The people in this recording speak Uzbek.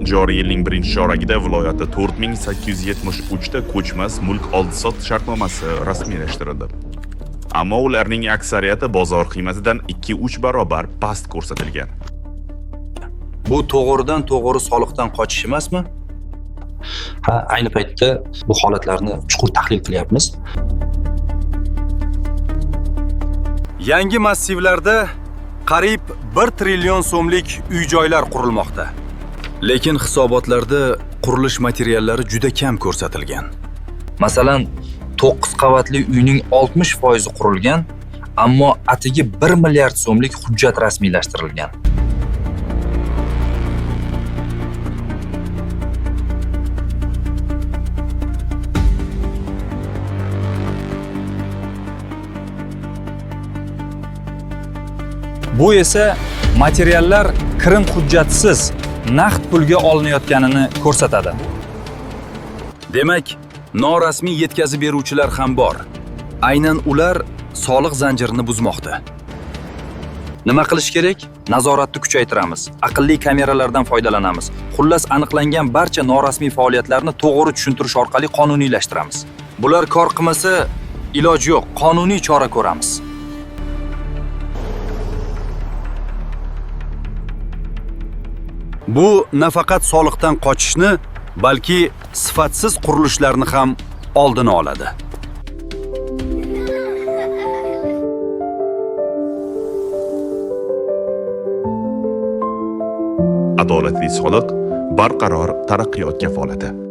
Joriy yilning birinchi choragida viloyatda 4873 ta ko'chmas mulk oldi-sotdi shartnomasi rasmiylashtirildi. Ammo ularning aksariyati bozor qiymatidan 2-3 barobar past ko'rsatilgan. Bu to'g'ridan to'g'ri soliqdan qochish emasmi? Ha, ayni paytda bu holatlarni chuqur tahlil qilyapmiz. Yangi massivlarda qariyb 1 trillion so'mlik uy-joylar qurilmoqda. Lekin hisobotlarda qurilish materiallari juda kam ko'rsatilgan. Masalan, 9 qavatli uyning 60% qurilgan, ammo atigi 1 milliard so'mlik hujjat rasmiylashtirilgan. Bu esa materiallar kirim hujjatsiz naqd pulga olinayotganini ko'rsatadi. Demak, norasmiy yetkazib beruvchilar ham bor. Aynan ular soliq zanjirini buzmoqda. Nima qilish kerak? Nazoratni kuchaytiramiz, aqlli kameralardan foydalanamiz. Xullas, aniqlangan barcha norasmiy faoliyatlarni to'g'ri tushuntirish orqali qonuniylashtiramiz. Bular kor qilmasa, iloj yo'q, qonuniy chora ko'ramiz. Bu nafaqat soliqdan qochishni, balki sifatsiz qurilishlarni ham oldini oladi. Adolatli soliq barqaror taraqqiyot kafolati.